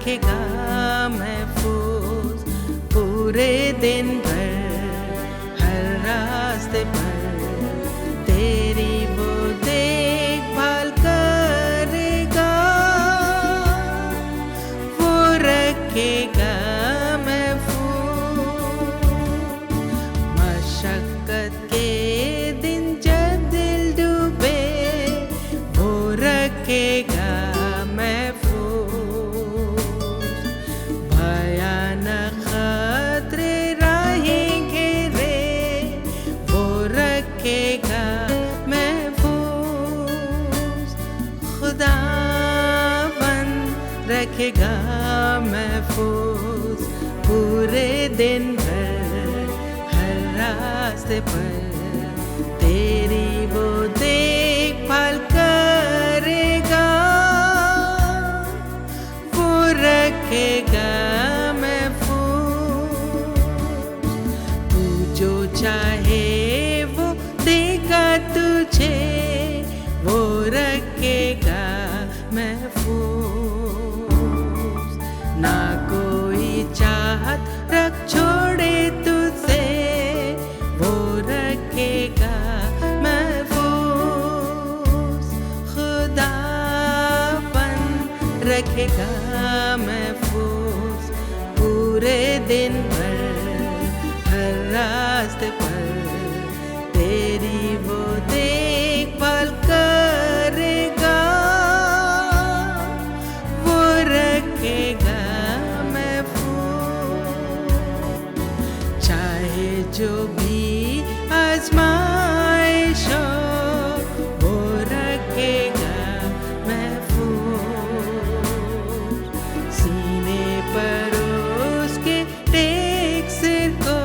रखेगा महफूज पूरे दिन भर हर रास्ते पर तेरी वो देखभाल करेगा, वो रखेगा महफूज। मशक्कत के दिन जब दिल डूबे वो रखेगा महफूज। भयानक खतरे राहें घेरे वो रखेगा महफूज। खुदावंद रखेगा महफूज पूरे दिन भर हर रास्ते पर तेरी वो देखभाल करेगा, वो रखेगा महफूज। तू जो चाहे वो देगा तुझे, वो रखेगा महफूज। ना कोई चाहत रख छोड़े तुझसे, वो रखेगा महफूज। खुदाबंद रखेगा महफूज पूरे दिन भर हर रास्ते पर तेरी वो देखभाल करेगा, वो रखेगा महफूज। चाहे जो भी आजमाइश हो वो रखेगा महफूज। सीने पर उसके टेक सिर को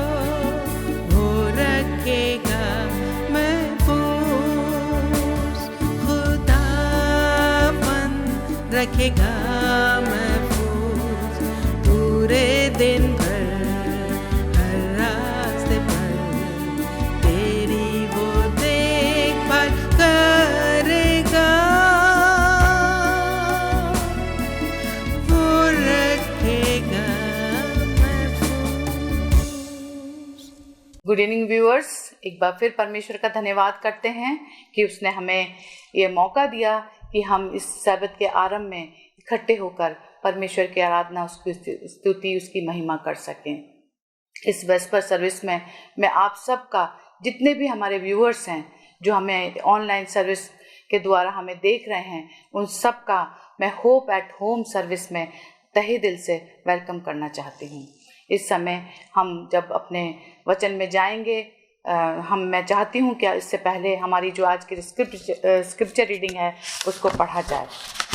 वो रखेगा महफूज। खुदावंद रखेगा महफूज पूरे दिन भर हर रास्ते पर तेरी वो देखभाल करेगा, वो रखेगा महफूज। गुड इवनिंग व्यूअर्स, एक बार फिर परमेश्वर का धन्यवाद करते हैं कि उसने हमें ये मौका दिया कि हम इस सब्त के आरंभ में इकट्ठे होकर परमेश्वर की आराधना, उसकी स्तुति, उसकी महिमा कर सकें। इस वेस्पर सर्विस में मैं आप सब का, जितने भी हमारे व्यूअर्स हैं जो हमें ऑनलाइन सर्विस के द्वारा हमें देख रहे हैं, उन सब का मैं होप एट होम सर्विस में तहे दिल से वेलकम करना चाहती हूँ। इस समय हम जब अपने वचन में जाएंगे, मैं चाहती हूँ कि इससे पहले हमारी जो आज की स्क्रिप्चर रीडिंग है उसको पढ़ा जाए।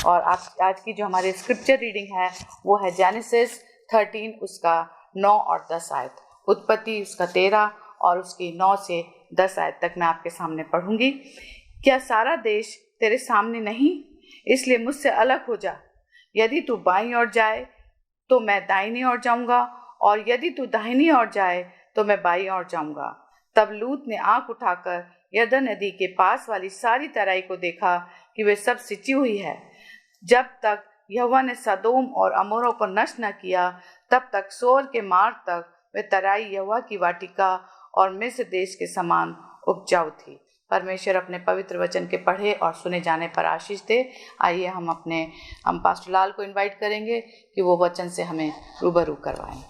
और आज की जो हमारी स्क्रिप्चर रीडिंग है वो है जेनेसिस 13 उसका 9 और 10 आयत, उत्पत्ति उसका 13 और उसकी 9 से 10 आयत तक मैं आपके सामने पढ़ूंगी। क्या सारा देश तेरे सामने नहीं? इसलिए मुझसे अलग हो जा। यदि तू बाईं ओर जाए तो मैं दाहिनी ओर जाऊंगा, और यदि तू दाहिनी ओर जाए तो मैं बाईं ओर जाऊंगा। तब लूत ने आंख उठाकर यरदन नदी के पास वाली सारी तराई को देखा कि वे सब सिंची हुई है। जब तक यहोवा ने सदोम और अमोरा को नष्ट न किया, तब तक सोर के मार्ग तक वे तराई यहोवा की वाटिका और मिस्र देश के समान उपजाऊ थी। परमेश्वर अपने पवित्र वचन के पढ़े और सुने जाने पर आशीष दे। आइए हम पास्टर लाल को इनवाइट करेंगे कि वो वचन से हमें रूबरू करवाएं।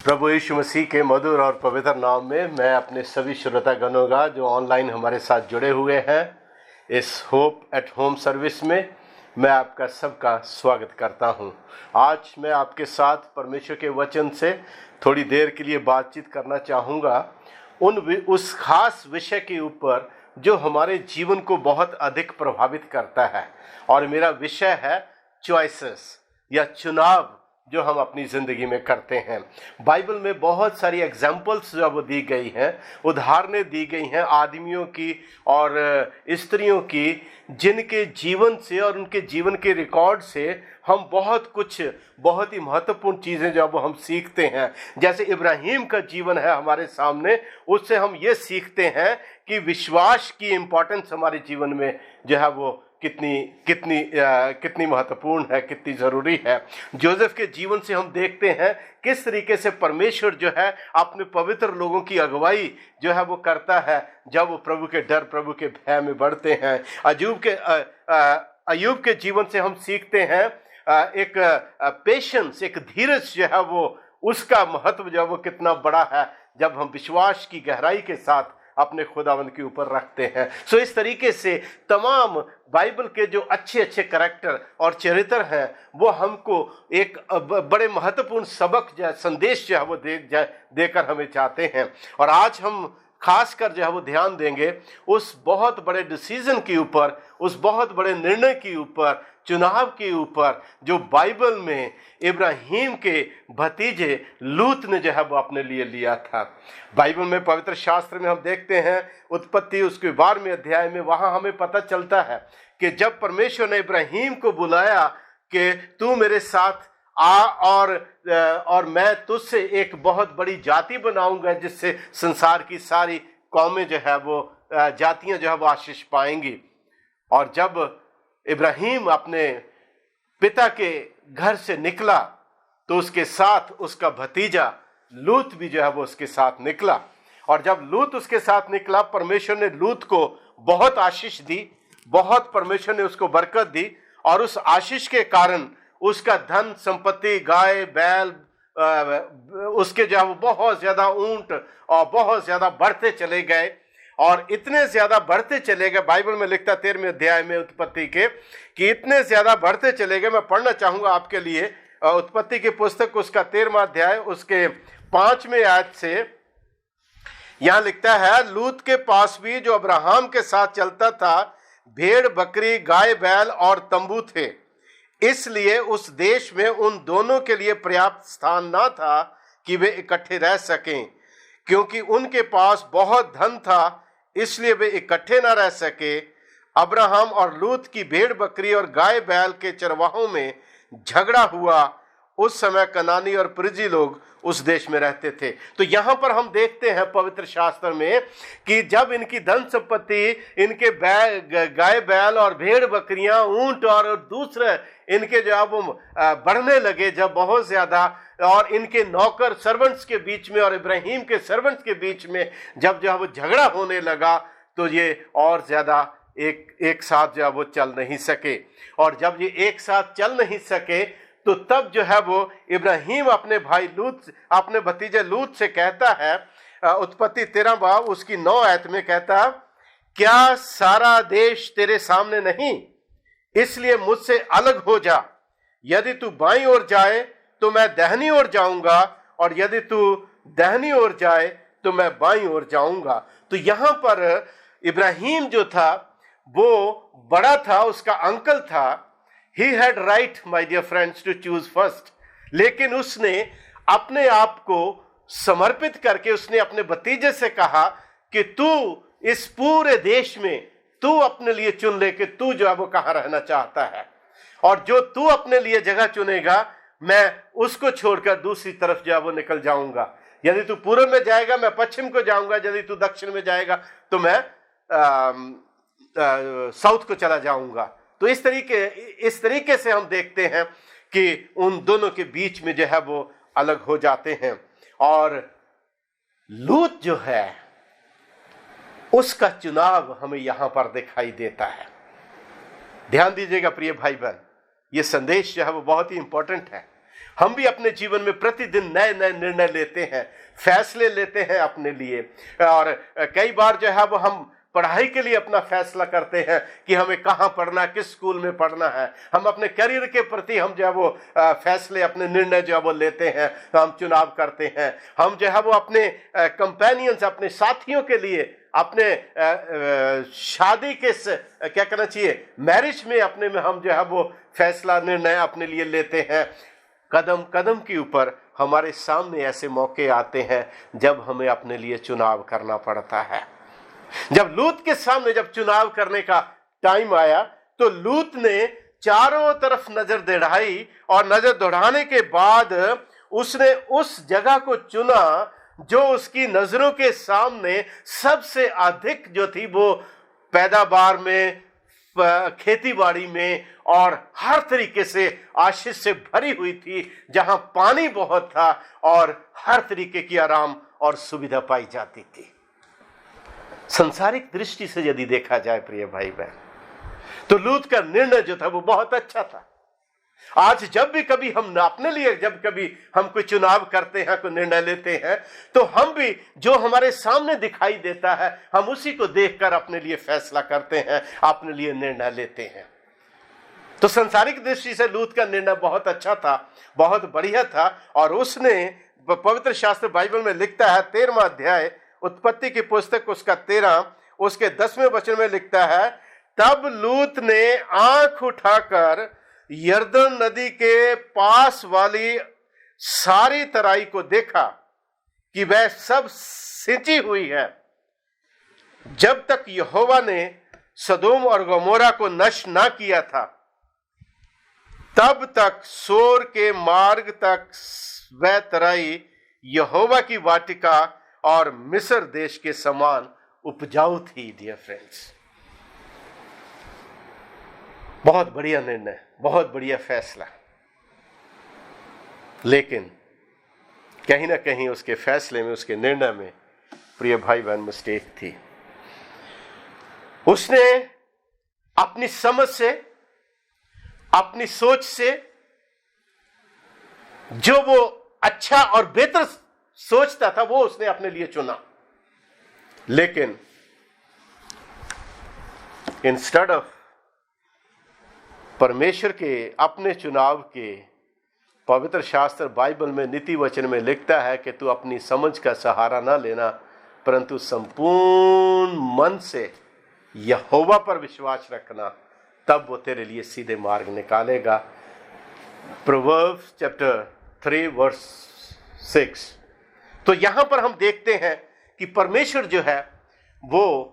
प्रभु यीशु मसीह के मधुर और पवित्र नाम में मैं अपने सभी श्रोतागणों का जो ऑनलाइन हमारे साथ जुड़े हुए हैं इस होप एट होम सर्विस में, मैं आपका सबका स्वागत करता हूं। आज मैं आपके साथ परमेश्वर के वचन से थोड़ी देर के लिए बातचीत करना चाहूँगा उस खास विषय के ऊपर जो हमारे जीवन को बहुत अधिक प्रभावित करता है। और मेरा विषय है चॉइसेस या चुनाव जो हम अपनी ज़िंदगी में करते हैं। बाइबल में बहुत सारी एग्जाम्पल्स जो वो दी गई हैं, उदाहरणें दी गई हैं आदमियों की और स्त्रियों की, जिनके जीवन से और उनके जीवन के रिकॉर्ड से हम बहुत ही महत्वपूर्ण चीज़ें जब हम सीखते हैं। जैसे इब्राहिम का जीवन है हमारे सामने, उससे हम ये सीखते हैं कि विश्वास की इम्पोर्टेंस हमारे जीवन में जो है वो कितनी महत्वपूर्ण है, कितनी ज़रूरी है। जोसेफ के जीवन से हम देखते हैं किस तरीके से परमेश्वर जो है अपने पवित्र लोगों की अगुवाई जो है वो करता है जब वो प्रभु के डर, प्रभु के भय में बढ़ते हैं। अय्यूब के जीवन से हम सीखते हैं एक पेशेंस, एक धीरज जो है वो उसका महत्व जो है वो कितना बड़ा है जब हम विश्वास की गहराई के साथ अपने खुदावंद के ऊपर रखते हैं। सो इस तरीके से तमाम बाइबल के जो अच्छे अच्छे करैक्टर और चरित्र हैं वो हमको एक बड़े महत्वपूर्ण सबक जो संदेश जो है वो देकर हमें चाहते हैं। और आज हम खासकर जो है वो ध्यान देंगे उस बहुत बड़े डिसीजन के ऊपर, उस बहुत बड़े निर्णय के ऊपर, चुनाव के ऊपर जो बाइबल में इब्राहिम के भतीजे लूत ने जो है वो अपने लिए लिया था। बाइबल में, पवित्र शास्त्र में हम देखते हैं उत्पत्ति उसके 12वें अध्याय में, वहां हमें पता चलता है कि जब परमेश्वर ने इब्राहिम को बुलाया कि तू मेरे साथ आ और मैं तुझसे एक बहुत बड़ी जाति बनाऊंगा जिससे संसार की सारी कौमें जो है वो जातियां जो है वो आशीष पाएंगी। और जब इब्राहिम अपने पिता के घर से निकला तो उसके साथ उसका भतीजा लूत भी जो है वो उसके साथ निकला। और जब लूत उसके साथ निकला, परमेश्वर ने लूत को बहुत आशीष दी, बहुत परमेश्वर ने उसको बरकत दी और उस आशीष के कारण उसका धन संपत्ति, गाय बैल, उसके जो है वो बहुत ज्यादा ऊंट और बहुत ज्यादा बढ़ते चले गए। और इतने ज्यादा बढ़ते चले गए, बाइबल में लिखता 13वें अध्याय में उत्पत्ति के कि इतने ज्यादा बढ़ते चले गए। मैं पढ़ना चाहूंगा आपके लिए उत्पत्ति की पुस्तक उसका 13वां अध्याय उसके 5वें आयत से। यहां लिखता है, लूत के पास भी जो अब्राहम के साथ चलता था भेड़ बकरी, गाय बैल और तंबू थे, इसलिए उस देश में उन दोनों के लिए पर्याप्त स्थान न था कि वे इकट्ठे रह सकें। क्योंकि उनके पास बहुत धन था इसलिए वे इकट्ठे न रह सके। अब्राहम और लूत की भेड़ बकरी और गाय बैल के चरवाहों में झगड़ा हुआ। उस समय कनानी और परिजी लोग उस देश में रहते थे। तो यहां पर हम देखते हैं पवित्र शास्त्र में कि जब इनकी धन संपत्ति, इनके गाय बैल और भेड़ बकरियां, ऊंट और दूसरे इनके जो अब बढ़ने लगे जब बहुत ज्यादा, और इनके नौकर सर्वेंट्स के बीच में और इब्राहिम के सर्वेंट्स के बीच में जब जो है वो झगड़ा होने लगा तो ये और ज्यादा एक साथ जो है वो चल नहीं सके। और जब ये एक साथ चल नहीं सके तो तब जो है वो इब्राहिम अपने भाई लूत, अपने भतीजे लूत से कहता है, उत्पत्ति 13 बाब उसकी 9 आयत में कहता, क्या सारा देश तेरे सामने नहीं, इसलिए मुझसे अलग हो जा। यदि तू बाईं ओर जाए तो मैं दाहिनी ओर जाऊंगा, और यदि तू दाहिनी ओर जाए तो मैं बाईं ओर जाऊंगा। तो यहां पर इब्राहिम जो था वो बड़ा था, उसका अंकल था। He had right, my dear friends, to choose first. लेकिन उसने अपने आप को समर्पित करके उसने अपने भतीजे से कहा कि तू इस पूरे देश में तू अपने लिए चुन ले कि तू जो है वो कहाँ रहना चाहता है, और जो तू अपने लिए जगह चुनेगा मैं उसको छोड़कर दूसरी तरफ जो है वो निकल जाऊंगा। यदि तू पूर्व में जाएगा मैं पश्चिम को जाऊंगा, यदि तू दक्षिण में जाएगा तो मैं साउथ को चला जाऊंगा। तो इस तरीके से हम देखते हैं कि उन दोनों के बीच में जो है वो अलग हो जाते हैं। और लूत जो है उसका चुनाव हमें यहां पर दिखाई देता है। ध्यान दीजिएगा प्रिय भाई बहन, ये संदेश जो है वो बहुत ही इंपॉर्टेंट है। हम भी अपने जीवन में प्रतिदिन नए नए निर्णय लेते हैं, फैसले लेते हैं अपने लिए, और कई बार जो है वो हम पढ़ाई के लिए अपना फैसला करते हैं कि हमें कहाँ पढ़ना, किस स्कूल में पढ़ना है। हम अपने करियर के प्रति हम जो है वो फैसले, अपने निर्णय जो है वो लेते हैं, हम चुनाव करते हैं। हम जो है वो अपने कंपेनियंस, अपने साथियों के लिए, अपने शादी के क्या कहना चाहिए, मैरिज में अपने में हम जो है वो फैसला, निर्णय अपने लिए लेते हैं। कदम कदम के ऊपर हमारे सामने ऐसे मौके आते हैं जब हमें अपने लिए चुनाव करना पड़ता है। जब लूत के सामने जब चुनाव करने का टाइम आया तो लूत ने चारों तरफ नजर दौड़ाई, और नजर दौड़ाने के बाद उसने उस जगह को चुना जो उसकी नजरों के सामने सबसे अधिक जो थी वो पैदावार में, खेती बाड़ी में और हर तरीके से आशीष से भरी हुई थी, जहां पानी बहुत था और हर तरीके की आराम और सुविधा पाई जाती थी। संसारिक दृष्टि से यदि देखा जाए प्रिय भाई बहन, तो लूत का निर्णय जो था वो बहुत अच्छा था। आज जब भी कभी हम अपने लिए जब कभी हम कोई चुनाव करते हैं, कोई निर्णय लेते हैं, तो हम भी जो हमारे सामने दिखाई देता है हम उसी को देखकर अपने लिए फैसला करते हैं, अपने लिए निर्णय लेते हैं। तो संसारिक दृष्टि से लूत का निर्णय बहुत अच्छा था, बहुत बढ़िया था। और उसने पवित्र शास्त्र बाइबल में लिखता है 13वां अध्याय उत्पत्ति की पुस्तक उसका 13 उसके 10वें वचन में लिखता है, तब लूत ने आंख उठाकर यरदन नदी के पास वाली सारी तराई को देखा कि वह सब सिंची हुई है, जब तक यहोवा ने सदोम और गमोरा को नष्ट ना किया था, तब तक सोर के मार्ग तक वह तराई यहोवा की वाटिका और मिस्र देश के समान उपजाऊ थी। डियर फ्रेंड्स, बहुत बढ़िया निर्णय, बहुत बढ़िया फैसला। लेकिन कहीं ना कहीं उसके फैसले में, उसके निर्णय में प्रिय भाई बहन मिस्टेक थी। उसने अपनी समझ से, अपनी सोच से जो वो अच्छा और बेहतर सोचता था वो उसने अपने लिए चुना। लेकिन इंस्टेड ऑफ परमेश्वर के अपने चुनाव के, पवित्र शास्त्र बाइबल में नीति वचन में लिखता है कि तू अपनी समझ का सहारा ना लेना, परंतु संपूर्ण मन से यहोवा पर विश्वास रखना, तब वो तेरे लिए सीधे मार्ग निकालेगा। Proverbs chapter 3 verse 6। तो यहां पर हम देखते हैं कि परमेश्वर जो है वो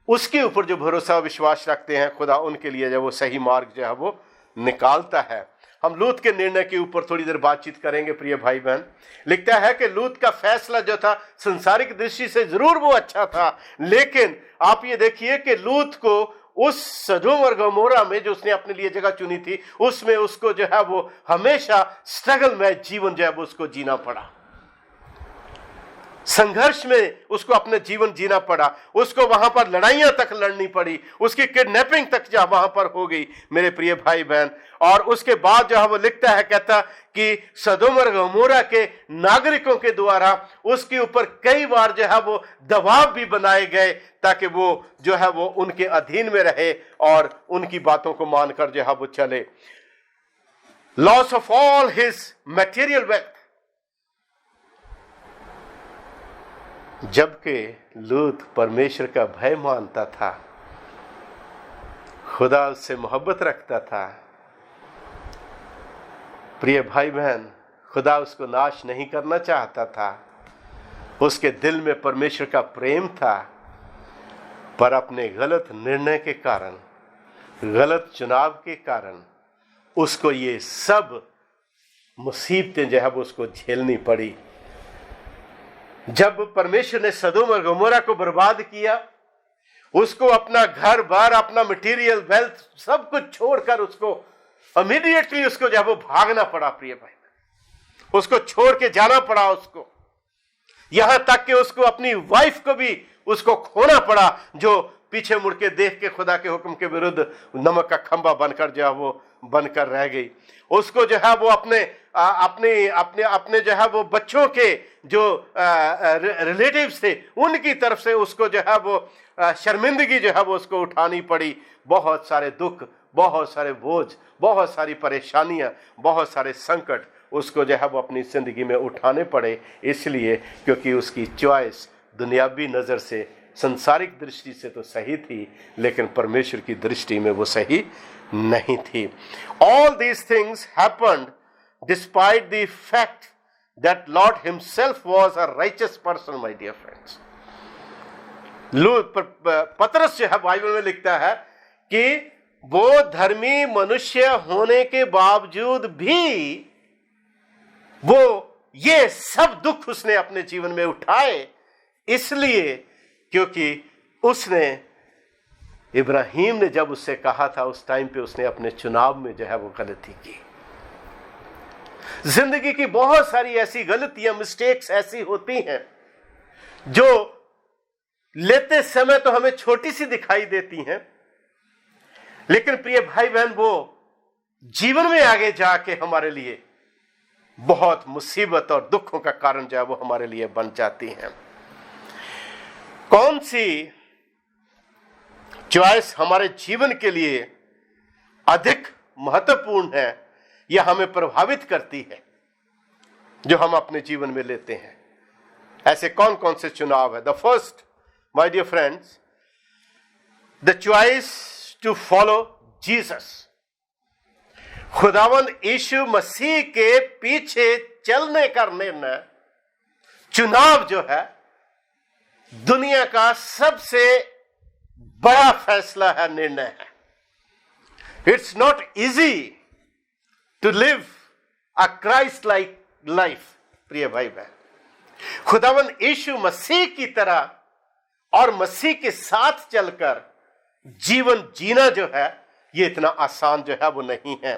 उसके ऊपर जो भरोसा विश्वास रखते हैं, खुदा उनके लिए जो वो सही मार्ग जो है वो निकालता है। हम लूत के निर्णय के ऊपर थोड़ी देर बातचीत करेंगे प्रिय भाई बहन। लिखता है कि लूत का फैसला जो था संसारिक दृष्टि से जरूर वो अच्छा था, लेकिन आप ये देखिए कि लूत को उस सदोम और गमोरा में जो उसने अपने लिए जगह चुनी थी, उसमें उसको जो है वो हमेशा स्ट्रगल में जीवन जो है वो उसको जीना पड़ा, संघर्ष में उसको अपने जीवन जीना पड़ा। उसको वहां पर लड़ाइयां तक लड़नी पड़ी, उसकी किडनैपिंग तक जो वहां पर हो गई मेरे प्रिय भाई बहन। और उसके बाद जो है वो लिखता है, कहता कि सदोम और गमोरा के नागरिकों के द्वारा उसके ऊपर कई बार जो है वो दबाव भी बनाए गए, ताकि वो जो है वो उनके अधीन में रहे और उनकी बातों को मानकर जो है वो चले। Loss of all his material wealth. जबकि लूत परमेश्वर का भय मानता था, खुदा उससे मोहब्बत रखता था, प्रिय भाई बहन, खुदा उसको नाश नहीं करना चाहता था, उसके दिल में परमेश्वर का प्रेम था, पर अपने गलत निर्णय के कारण, गलत चुनाव के कारण उसको ये सब मुसीबतें जो है वो उसको झेलनी पड़ी। जब परमेश्वर ने सदोम और गमोरा को बर्बाद किया, उसको अपना घर बार, अपना मटेरियल वेल्थ सब कुछ छोड़कर उसको इमीडिएटली उसको जब वो भागना पड़ा प्रिय भाई, उसको छोड़ के जाना पड़ा उसको, यहां तक कि उसको अपनी वाइफ को भी उसको खोना पड़ा, जो पीछे मुड़ के देख के खुदा के हुक्म के विरुद्ध नमक का खंभा बनकर जो है वो बनकर रह गई। उसको जो है वो अपने अपने जो है वो बच्चों के जो रिलेटिव्स थे उनकी तरफ से उसको जो है वो शर्मिंदगी जो है वो उसको उठानी पड़ी। बहुत सारे दुख, बहुत सारे बोझ, बहुत सारी परेशानियां, बहुत सारे संकट उसको जो है वो अपनी जिंदगी में उठाने पड़े, इसलिए क्योंकि उसकी चॉइस दुनियावी नज़र से, संसारिक दृष्टि से तो सही थी, लेकिन परमेश्वर की दृष्टि में वो सही नहीं थी। All these things happened despite the fact that Lord himself was a righteous person, my dear friends. पतरस जो है बाइबल में लिखता है कि वो धर्मी मनुष्य होने के बावजूद भी वो ये सब दुख उसने अपने जीवन में उठाए, इसलिए क्योंकि उसने इब्राहिम ने जब उससे कहा था, उस टाइम पे उसने अपने चुनाव में जो है वो गलती की। जिंदगी की बहुत सारी ऐसी गलतियां, मिस्टेक्स ऐसी होती हैं जो लेते समय तो हमें छोटी सी दिखाई देती हैं, लेकिन प्रिय भाई बहन वो जीवन में आगे जाके हमारे लिए बहुत मुसीबत और दुखों का कारण जो है वो हमारे लिए बन जाती हैं। कौन सी चॉइस हमारे जीवन के लिए अधिक महत्वपूर्ण है या हमें प्रभावित करती है, जो हम अपने जीवन में लेते हैं? ऐसे कौन कौन से चुनाव है? The first, my dear friends, the choice to follow Jesus. खुदावंद यीशु मसीह के पीछे चलने का निर्णय, चुनाव जो है, दुनिया का सबसे बड़ा फैसला है, निर्णय है। It's not easy to live a Christ like life. प्रिय भाई बहन, खुदावंद यीशु मसीह की तरह और मसीह के साथ चलकर जीवन जीना जो है, ये इतना आसान जो है वो नहीं है।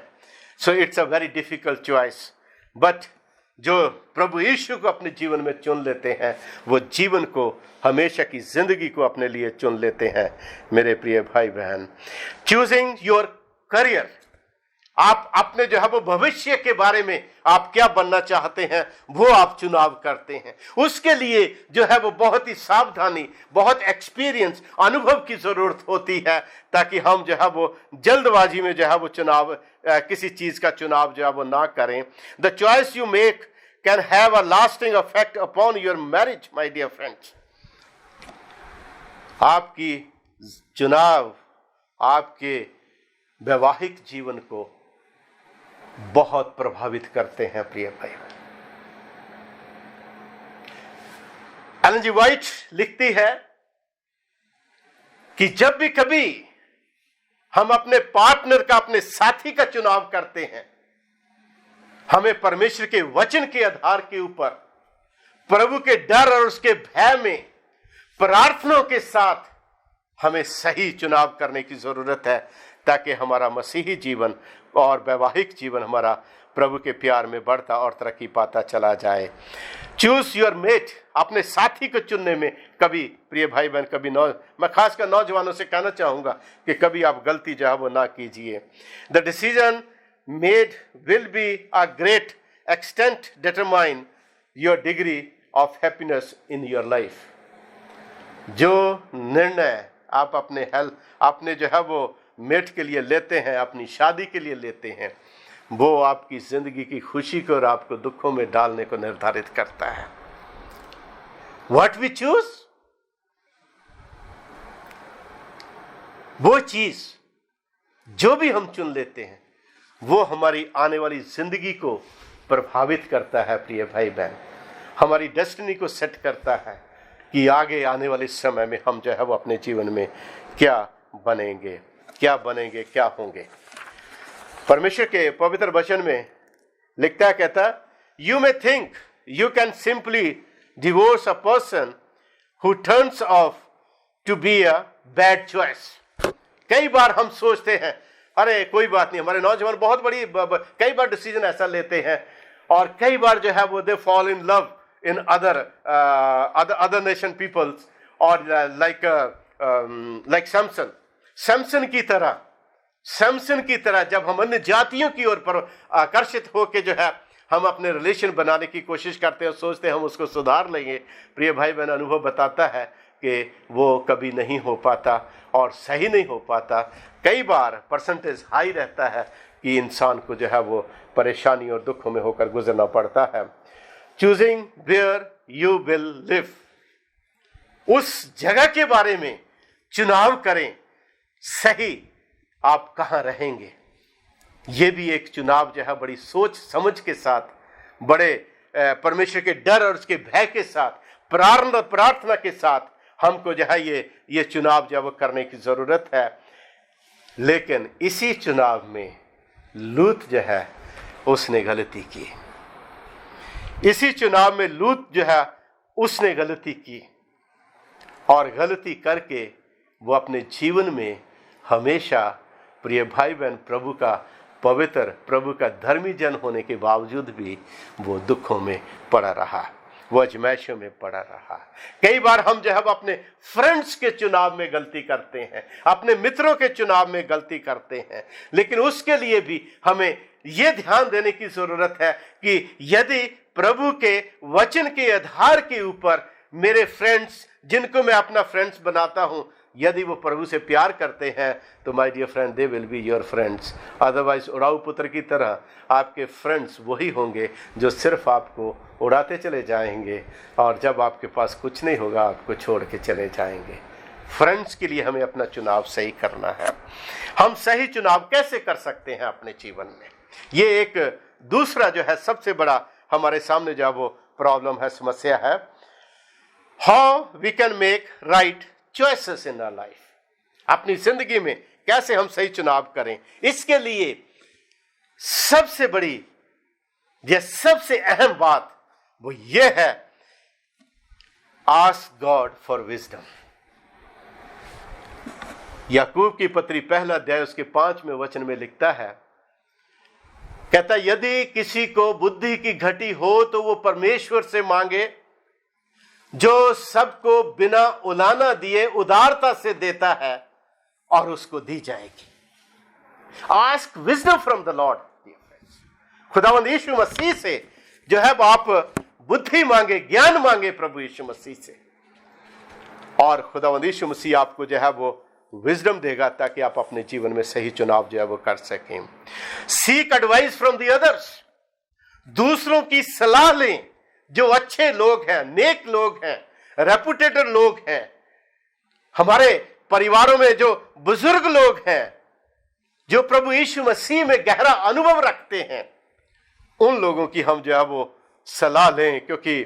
So it's a very difficult choice. But जो प्रभु यीशु को अपने जीवन में चुन लेते हैं, वो जीवन को, हमेशा की जिंदगी को अपने लिए चुन लेते हैं। मेरे प्रिय भाई बहन, चूजिंग योर करियर, आप अपने जो है वो भविष्य के बारे में आप क्या बनना चाहते हैं, वो आप चुनाव करते हैं। उसके लिए जो है वो बहुत ही सावधानी, बहुत एक्सपीरियंस, अनुभव की जरूरत होती है, ताकि हम जो है वो जल्दबाजी में जो है वो चुनाव, किसी चीज का चुनाव जो है वो ना करें। The choice you make can have a lasting effect upon your marriage, my dear friends. आपकी चुनाव आपके वैवाहिक जीवन को बहुत प्रभावित करते हैं। प्रिय भाई, एलन जी वाइट लिखती है कि जब भी कभी हम अपने पार्टनर का, अपने साथी का चुनाव करते हैं, हमें परमेश्वर के वचन के आधार के ऊपर, प्रभु के डर और उसके भय में, प्रार्थनाओं के साथ हमें सही चुनाव करने की जरूरत है, ताकि हमारा मसीही जीवन और वैवाहिक जीवन हमारा प्रभु के प्यार में बढ़ता और तरक्की पाता चला जाए। चूज योर मेट, अपने साथी को चुनने में कभी, प्रिय भाई बहन, कभी मैं खासकर नौजवानों से कहना चाहूंगा कि कभी आप गलती जो है वो ना कीजिए। The decision made will be a great extent determine your degree of happiness in your life. जो निर्णय आप अपने जो है वो मेट के लिए लेते हैं, अपनी शादी के लिए लेते हैं, वो आपकी जिंदगी की खुशी को और आपको दुखों में डालने को निर्धारित करता है। व्हाट वी चूज, वो चीज जो भी हम चुन लेते हैं, वो हमारी आने वाली जिंदगी को प्रभावित करता है। प्रिय भाई बहन, हमारी डेस्टिनी को सेट करता है कि आगे आने वाले समय में हम जो है वो अपने जीवन में क्या बनेंगे, क्या होंगे। परमेश्वर के पवित्र वचन में लिखता है, कहता, you may think you can simply divorce a person who turns of to be a bad choice. कई बार हम सोचते हैं, अरे कोई बात नहीं, हमारे नौजवान बहुत कई बार डिसीजन ऐसा लेते हैं, और कई बार जो है वो they fall in love in other nation peoples, और लाइक सैमसन की तरह जब हम अन्य जातियों की ओर पर आकर्षित होकर जो है हम अपने रिलेशन बनाने की कोशिश करते हैं, सोचते हैं हम उसको सुधार लेंगे। प्रिय भाई बहन, अनुभव बताता है कि वो कभी नहीं हो पाता और सही नहीं हो पाता। कई बार परसेंटेज हाई रहता है कि इंसान को जो है वो परेशानी और दुखों में होकर गुजरना पड़ता है। Choosing where you will live, उस जगह के बारे में चुनाव करें, सही आप कहां रहेंगे। यह भी एक चुनाव जो है बड़ी सोच समझ के साथ, बड़े परमेश्वर के डर और उसके भय के साथ, प्रार्थना के साथ हमको जो है ये चुनाव जो है वो करने की जरूरत है। लेकिन इसी चुनाव में लूत जो है उसने गलती की। इसी चुनाव में लूत जो है उसने गलती की, और गलती करके वो अपने जीवन में हमेशा प्रिय भाई बहन प्रभु का पवित्र, प्रभु का धर्मी जन होने के बावजूद भी वो दुखों में पड़ा रहा, वो अजमाइशों में पड़ा रहा। कई बार हम जो है अपने फ्रेंड्स के चुनाव में गलती करते हैं, अपने मित्रों के चुनाव में गलती करते हैं, लेकिन उसके लिए भी हमें यह ध्यान देने की जरूरत है कि यदि प्रभु के वचन के आधार के ऊपर मेरे फ्रेंड्स, जिनको मैं अपना फ्रेंड्स बनाता हूं, यदि वो प्रभु से प्यार करते हैं तो my dear friend, they will be your friends. Otherwise उड़ाऊ पुत्र की तरह आपके फ्रेंड्स वही होंगे जो सिर्फ आपको उड़ाते चले जाएंगे, और जब आपके पास कुछ नहीं होगा आपको छोड़ के चले जाएंगे। फ्रेंड्स के लिए हमें अपना चुनाव सही करना है। हम सही चुनाव कैसे कर सकते हैं अपने जीवन में? ये एक दूसरा जो है सबसे बड़ा हमारे सामने जो वो प्रॉब्लम है, समस्या है। How we can make right choices in our life. अपनी जिंदगी में कैसे हम सही चुनाव करें, इसके लिए सबसे बड़ी या सबसे अहम बात वो ये है, आस्क गॉड फॉर विजडम। याकूब की पत्री पहला अध्याय उसके 5वें वचन में लिखता है, कहता यदि किसी को बुद्धि की घटी हो तो वो परमेश्वर से मांगे जो सबको बिना उलाना दिए उदारता से देता है और उसको दी जाएगी। Ask wisdom from the Lord. खुदावंद यीशु मसीह से जो है आप बुद्धि मांगे, ज्ञान मांगे प्रभु यीशु मसीह से, और खुदावंद यीशु मसीह आपको जो है वो विजडम देगा ताकि आप अपने जीवन में सही चुनाव जो है वो कर सकें। Seek advice from the others. दूसरों की सलाह लें, जो अच्छे लोग हैं, नेक लोग हैं, रेपुटेटेड लोग हैं, हमारे परिवारों में जो बुजुर्ग लोग हैं, जो प्रभु यीशु मसीह में गहरा अनुभव रखते हैं, उन लोगों की हम जो है वो सलाह लें। क्योंकि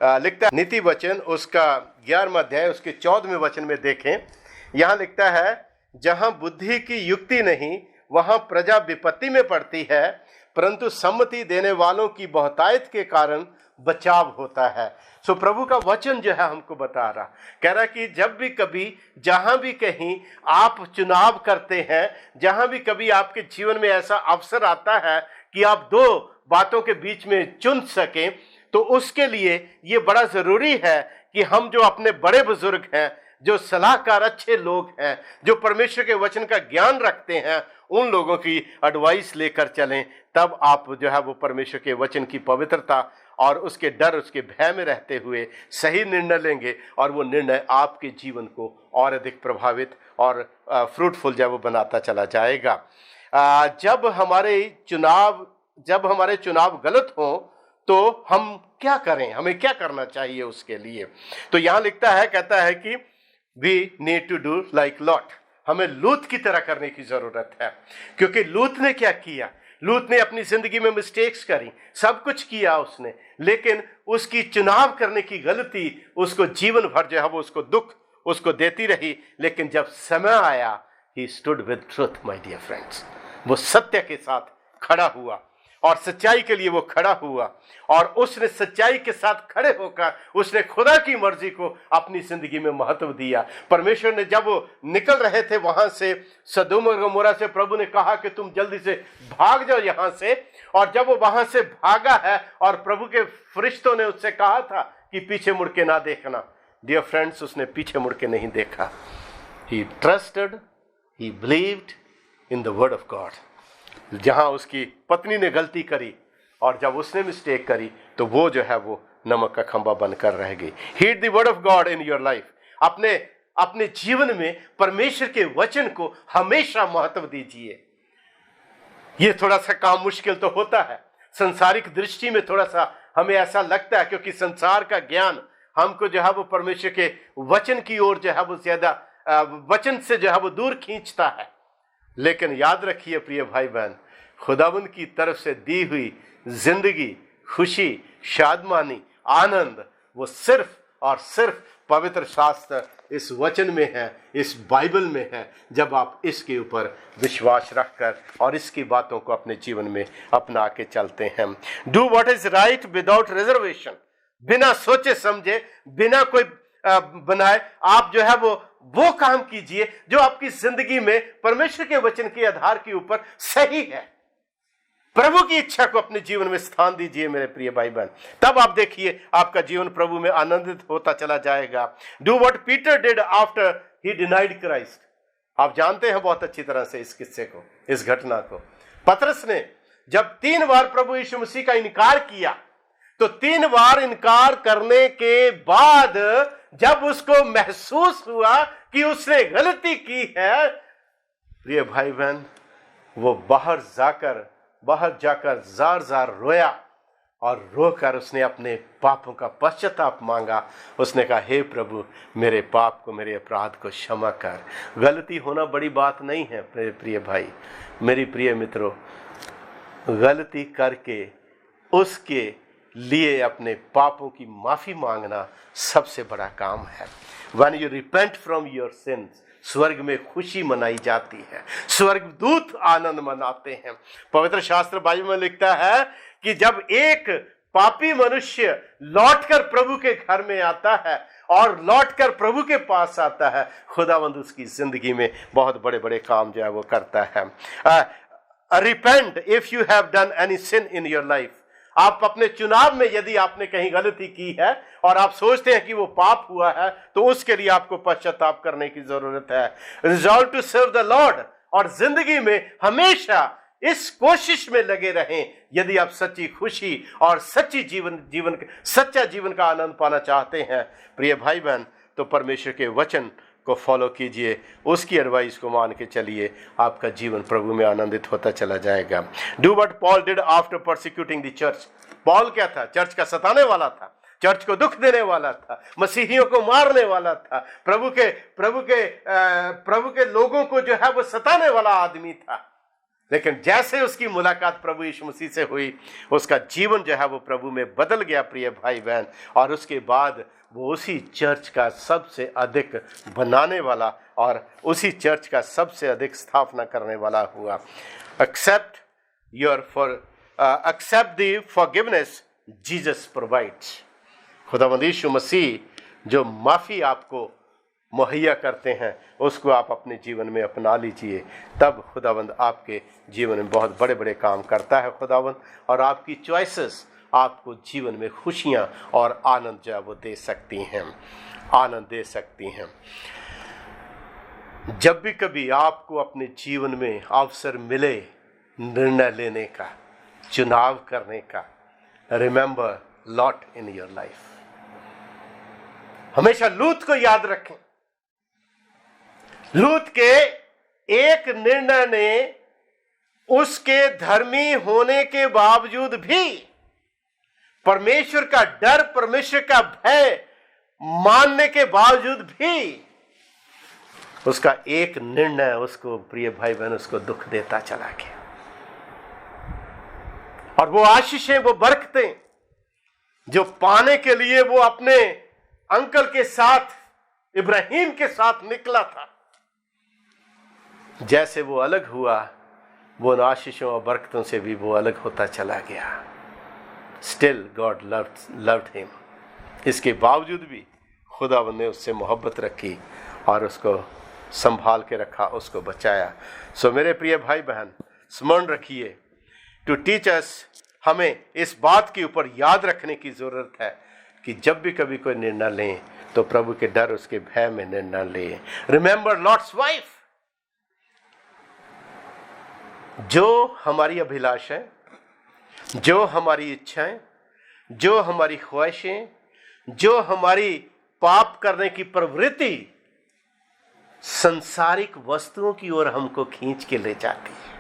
लिखता है नीति वचन उसका 11वां अध्याय उसके 14वें वचन में देखें, यहां लिखता है जहां बुद्धि की युक्ति नहीं वहां प्रजा विपत्ति में पड़ती है, परंतु सम्मति देने वालों की बहुतायत के कारण बचाव होता है। सो प्रभु का वचन जो है हमको बता रहा, कह रहा कि जब भी कभी, जहां भी कहीं आप चुनाव करते हैं, जहां भी कभी आपके जीवन में ऐसा अवसर आता है कि आप दो बातों के बीच में चुन सकें, तो उसके लिए ये बड़ा जरूरी है कि हम जो अपने बड़े बुजुर्ग हैं, जो सलाहकार अच्छे लोग हैं, जो परमेश्वर के वचन का ज्ञान रखते हैं, उन लोगों की एडवाइस लेकर चलें। तब आप जो है वो परमेश्वर के वचन की पवित्रता और उसके डर, उसके भय में रहते हुए सही निर्णय लेंगे, और वो निर्णय आपके जीवन को और अधिक प्रभावित और फ्रूटफुल जो है वो बनाता चला जाएगा। जब हमारे चुनाव गलत हो तो हम क्या करें, हमें क्या करना चाहिए उसके लिए? तो यहां लिखता है, कहता है कि we need to do like Lot. हमें लूत की तरह करने की जरूरत है, क्योंकि लूत ने क्या किया? लूत ने अपनी जिंदगी में मिस्टेक्स करी, सब कुछ किया उसने, लेकिन उसकी चुनाव करने की गलती उसको जीवन भर जो है वो उसको दुख उसको देती रही। लेकिन जब समय आया, he stood with truth my dear friends. वो सत्य के साथ खड़ा हुआ और सच्चाई के लिए वो खड़ा हुआ, और उसने सच्चाई के साथ खड़े होकर उसने खुदा की मर्जी को अपनी जिंदगी में महत्व दिया। परमेश्वर ने जब वो निकल रहे थे वहां से सदोम और गमोरा से, प्रभु ने कहा कि तुम जल्दी से भाग जाओ यहां से, और जब वो वहां से भागा है और प्रभु के फरिश्तों ने उससे कहा था कि पीछे मुड़ के ना देखना, डियर फ्रेंड्स, उसने पीछे मुड़ के नहीं देखा। He trusted, he believed in the word of God. जहां उसकी पत्नी ने गलती करी और जब उसने मिस्टेक करी, तो वो जो है वो नमक का खंबा बनकर रह गई। Heed the word of God in your life. अपने जीवन में परमेश्वर के वचन को हमेशा महत्व दीजिए। ये थोड़ा सा काम मुश्किल तो होता है, संसारिक दृष्टि में थोड़ा सा हमें ऐसा लगता है, क्योंकि संसार का ज्ञान हमको जो है वो परमेश्वर के वचन की ओर जो है वो ज्यादा वचन से जो है वो दूर खींचता है। लेकिन याद रखिए प्रिय भाई बहन, खुदावंद की तरफ से दी हुई जिंदगी, खुशी, शादमानी, आनंद, वो सिर्फ और सिर्फ पवित्र शास्त्र इस वचन में है, इस बाइबल में है। जब आप इसके ऊपर विश्वास रखकर और इसकी बातों को अपने जीवन में अपना के चलते हैं। Do what is right without reservation. बिना सोचे समझे, बिना कोई बनाए आप जो है वो वो काम कीजिए जो आपकी जिंदगी में परमेश्वर के वचन के आधार के ऊपर सही है। प्रभु की इच्छा को अपने जीवन में स्थान दीजिए मेरे प्रिय भाई बहन, तब आप देखिए आपका जीवन प्रभु में आनंदित होता चला जाएगा। Do what Peter did after he denied Christ. आप जानते हैं बहुत अच्छी तरह से इस किस्से को, इस घटना को। पतरस ने जब 3 बार प्रभु यीशु मसीह का इनकार किया, तो 3 बार इनकार करने के बाद जब उसको महसूस हुआ कि उसने गलती की है, प्रिय भाई बहन, वो बाहर जाकर जार जार रोया और रोकर उसने अपने पापों का पश्चाताप मांगा। उसने कहा, हे प्रभु, मेरे पाप को, मेरे अपराध को क्षमा कर। गलती होना बड़ी बात नहीं है मेरे प्रिय भाई, मेरी प्रिय मित्रों। गलती करके उसके लिए अपने पापों की माफी मांगना सबसे बड़ा काम है। When you repent from your sins, स्वर्ग में खुशी मनाई जाती है, स्वर्गदूत आनंद मनाते हैं। पवित्र शास्त्र बाइबल में लिखता है कि जब एक पापी मनुष्य लौटकर प्रभु के घर में आता है और लौटकर प्रभु के पास आता है, खुदावंद उसकी जिंदगी में बहुत बड़े बड़े काम जो है वो करता है। Repent if you have done any sin in your life. आप अपने चुनाव में यदि आपने कहीं गलती की है और आप सोचते हैं कि वो पाप हुआ है, तो उसके लिए आपको पश्चाताप करने की जरूरत है। Resolve to serve the Lord, और जिंदगी में हमेशा इस कोशिश में लगे रहें। यदि आप सच्ची खुशी और सच्चा जीवन का आनंद पाना चाहते हैं प्रिय भाई बहन, तो परमेश्वर के वचन को फॉलो कीजिए, उसकी एडवाइस को मान के चलिए, आपका जीवन प्रभु में आनंदित होता चला जाएगा। Do what Paul did after persecuting the church. Paul क्या था? चर्च का सताने वाला था, चर्च को दुख देने वाला था, मसीहियों को मारने वाला था, प्रभु के लोगों को जो है वो सताने वाला आदमी था। लेकिन जैसे उसकी मुलाकात प्रभु यीशु मसीह से हुई, उसका जीवन जो है वो प्रभु में बदल गया प्रिय भाई बहन, और उसके बाद वो उसी चर्च का सबसे अधिक बनाने वाला और उसी चर्च का सबसे अधिक स्थापना करने वाला हुआ। Accept the forgiveness Jesus provides. खुदावंद यीशु मसीह जो माफ़ी आपको मुहैया करते हैं, उसको आप अपने जीवन में अपना लीजिए, तब खुदावंद आपके जीवन में बहुत बड़े बड़े काम करता है खुदावंद, और आपकी चॉइसेस आपको जीवन में खुशियां और आनंद जो है वो दे सकती हैं, आनंद दे सकती हैं। जब भी कभी आपको अपने जीवन में अवसर मिले निर्णय लेने का, चुनाव करने का, remember Lot in your life. हमेशा लूत को याद रखें। लूत के एक निर्णय ने उसके धर्मी होने के बावजूद भी, परमेश्वर का डर, परमेश्वर का भय मानने के बावजूद भी, उसका एक निर्णय उसको प्रिय भाई बहन उसको दुख देता चला गया। और वो आशीषें, वो बरकतें जो पाने के लिए वो अपने अंकल के साथ, इब्राहिम के साथ निकला था, जैसे वो अलग हुआ, वो उन आशीषों और बरकतों से भी वो अलग होता चला गया। Still God loved him. इसके बावजूद भी खुदावंद ने उससे मोहब्बत रखी और उसको संभाल के रखा, उसको बचाया। सो मेरे प्रिय भाई बहन, स्मरण रखिए, टू टीच अस, हमें इस बात के ऊपर याद रखने की जरूरत है कि जब भी कभी कोई निर्णय लें तो प्रभु के डर, उसके भय में निर्णय लें। Remember Lord's wife. जो हमारी अभिलाषाएं, जो हमारी इच्छाएं, जो हमारी ख्वाहिशें, जो हमारी पाप करने की प्रवृत्ति संसारिक वस्तुओं की ओर हमको खींच के ले जाती है,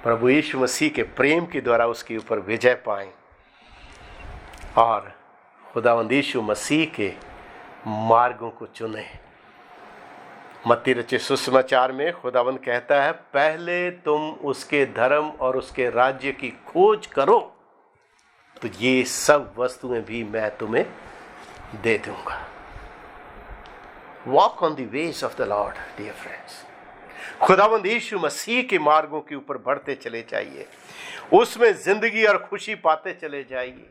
प्रभु यीशु मसीह के प्रेम के द्वारा उसके ऊपर विजय पाएं और खुदावंद यीशु मसीह के मार्गों को चुने। मत्ती रचित सुसमाचार में खुदावंद कहता है, पहले तुम उसके धर्म और उसके राज्य की खोज करो तो ये सब वस्तुएं भी मैं तुम्हें दे दूंगा। Walk on the ways of the Lord dear friends. खुदावंद यीशु मसीह के मार्गों के ऊपर बढ़ते चले जाइए, उसमें जिंदगी और खुशी पाते चले जाइए।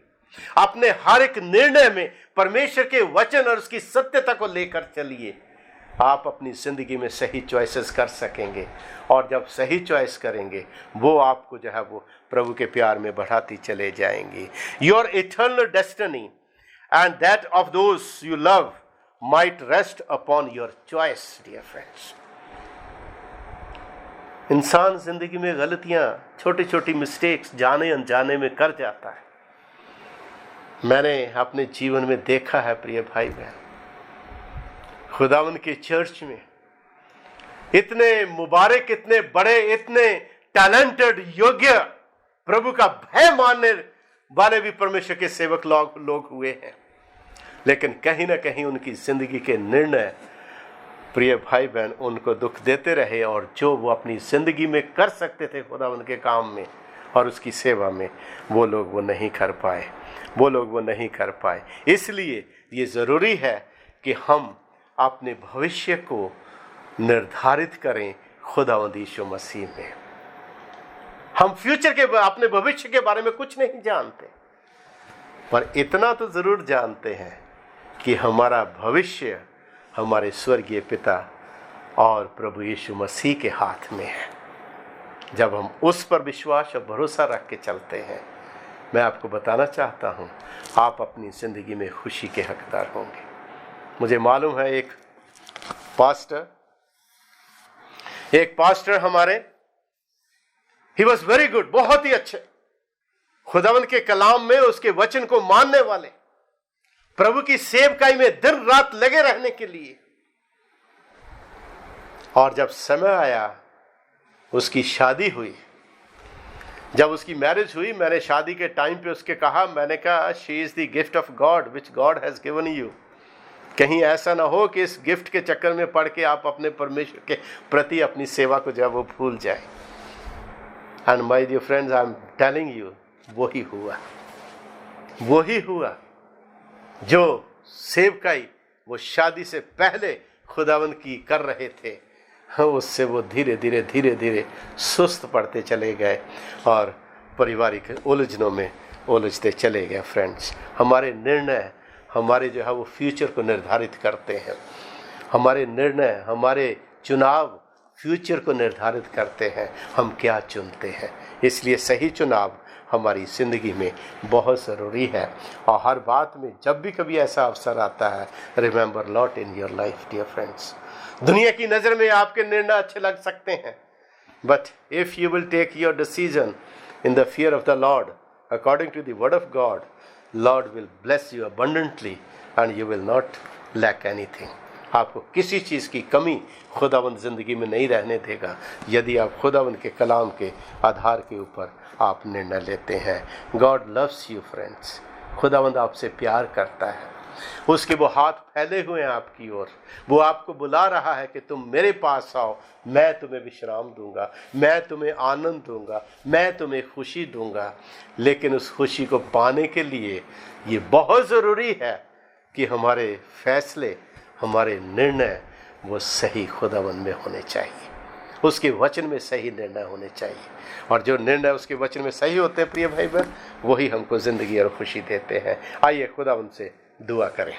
अपने हर एक निर्णय में परमेश्वर के वचन और उसकी सत्यता को लेकर चलिए। आप अपनी जिंदगी में सही चॉइसेस कर सकेंगे, और जब सही चॉइस करेंगे वो आपको जो है वो प्रभु के प्यार में बढ़ाती चले जाएंगी। Your eternal destiny and that of those you love might rest upon your choice. Dear friends, इंसान जिंदगी में गलतियां, छोटी छोटी मिस्टेक्स जाने अनजाने में कर जाता है। मैंने अपने जीवन में देखा है प्रिय भाई बहन, खुदावन के चर्च में इतने मुबारक, इतने बड़े, इतने टैलेंटेड, योग्य, प्रभु का भय मानने वाले भी परमेश्वर के सेवक लोग हुए हैं, लेकिन कहीं ना कहीं उनकी जिंदगी के निर्णय प्रिय भाई बहन उनको दुख देते रहे, और जो वो अपनी जिंदगी में कर सकते थे खुदावन के काम में और उसकी सेवा में, वो लोग वो नहीं कर पाए। इसलिए ये ज़रूरी है कि हम अपने भविष्य को निर्धारित करें खुदावंद यीशु मसीह में। हम फ्यूचर के, अपने भविष्य के बारे में कुछ नहीं जानते, पर इतना तो जरूर जानते हैं कि हमारा भविष्य हमारे स्वर्गीय पिता और प्रभु यीशु मसीह के हाथ में है। जब हम उस पर विश्वास और भरोसा रख के चलते हैं, मैं आपको बताना चाहता हूं, आप अपनी जिंदगी में खुशी के हकदार होंगे। मुझे मालूम है एक पास्टर हमारे, ही वॉज वेरी गुड, बहुत ही अच्छे, खुदावन के कलाम में उसके वचन को मानने वाले, प्रभु की सेवकाई में दिन रात लगे रहने के लिए। और जब समय आया, उसकी शादी हुई, जब उसकी मैरिज हुई, मैंने शादी के टाइम पे उसके कहा, मैंने कहा she is the gift of God which God has given you. कहीं ऐसा ना हो कि इस गिफ्ट के चक्कर में पड़ के आप अपने परमेश्वर के प्रति अपनी सेवा को जो है वो भूल जाए। And my dear friends, I am telling you, वही हुआ जो सेवकाई वो शादी से पहले खुदावन की कर रहे थे, उससे वो धीरे धीरे सुस्त पड़ते चले गए और पारिवारिक उलझनों में उलझते चले गए। फ्रेंड्स, हमारे निर्णय हमारे जो है वो फ्यूचर को निर्धारित करते हैं। हमारे निर्णय, हमारे चुनाव फ्यूचर को निर्धारित करते हैं, हम क्या चुनते हैं। इसलिए सही चुनाव हमारी ज़िंदगी में बहुत ज़रूरी है। और हर बात में जब भी कभी ऐसा अवसर आता है, remember Lot in your life dear friends. दुनिया की नज़र में आपके निर्णय अच्छे लग सकते हैं, but if you will take your decision in the fear of the Lord according to the word of God, Lord will bless you abundantly and you will not lack anything. आपको किसी चीज़ की कमी खुदावंद ज़िंदगी में नहीं रहने देगा, यदि आप खुदावंद के कलाम के आधार के ऊपर आप निर्णय लेते हैं। गॉड लव्स यू फ्रेंड्स, खुदावंद आपसे प्यार करता है, उसके वो हाथ फैले हुए हैं आपकी ओर। वो आपको बुला रहा है कि तुम मेरे पास आओ, मैं तुम्हें विश्राम दूंगा, मैं तुम्हें आनंद दूंगा, मैं तुम्हें खुशी दूंगा। लेकिन उस खुशी को पाने के लिए ये बहुत ज़रूरी है कि हमारे फैसले, हमारे निर्णय वो सही खुदावंद में होने चाहिए, उसके वचन में सही निर्णय होने चाहिए। और जो निर्णय उसके वचन में सही होते हैं प्रिय भाई बहन, वही हमको ज़िंदगी और खुशी देते हैं। आइए खुदावंद से दुआ करें।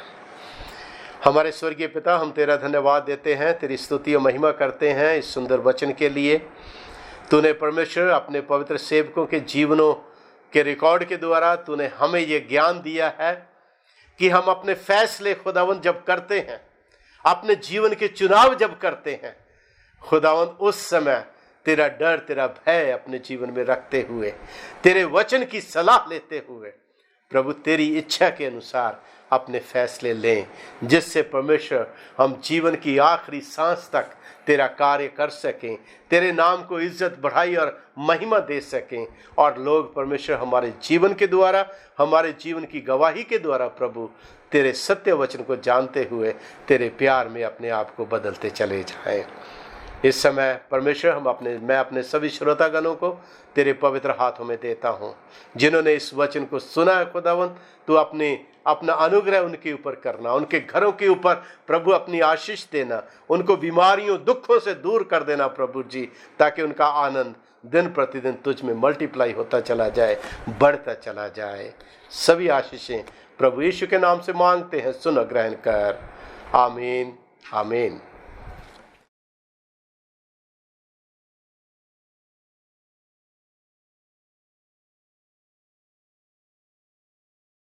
हमारे स्वर्गीय पिता, हम तेरा धन्यवाद देते हैं, तेरी स्तुति और महिमा करते हैं इस सुंदर वचन के लिए। तूने परमेश्वर अपने पवित्र सेवकों के जीवनों के रिकॉर्ड के द्वारा तूने हमें ये ज्ञान दिया है कि हम अपने फैसले खुदावंद जब करते हैं, अपने जीवन के चुनाव जब करते हैं, खुदावंद उस समय तेरा डर, तेरा भय अपने जीवन में रखते हुए, तेरे वचन की सलाह लेते हुए, प्रभु तेरी इच्छा के अनुसार अपने फैसले लें, जिससे परमेश्वर हम जीवन की आखिरी सांस तक तेरा कार्य कर सकें, तेरे नाम को इज्जत, बढ़ाई और महिमा दे सकें। और लोग परमेश्वर हमारे जीवन के द्वारा, हमारे जीवन की गवाही के द्वारा प्रभु तेरे सत्य वचन को जानते हुए तेरे प्यार में अपने आप को बदलते चले जाएं। इस समय परमेश्वर मैं अपने सभी श्रोतागणों को तेरे पवित्र हाथों में देता हूँ, जिन्होंने इस वचन को सुना है। खुदावंद तू अपना अनुग्रह उनके ऊपर करना, उनके घरों के ऊपर प्रभु अपनी आशीष देना, उनको बीमारियों, दुखों से दूर कर देना प्रभु जी, ताकि उनका आनंद दिन प्रतिदिन तुझ में मल्टीप्लाई होता चला जाए, बढ़ता चला जाए। सभी आशीषें प्रभु यीशु के नाम से मांगते हैं, सुन ग्रहण कर। आमीन आमीन।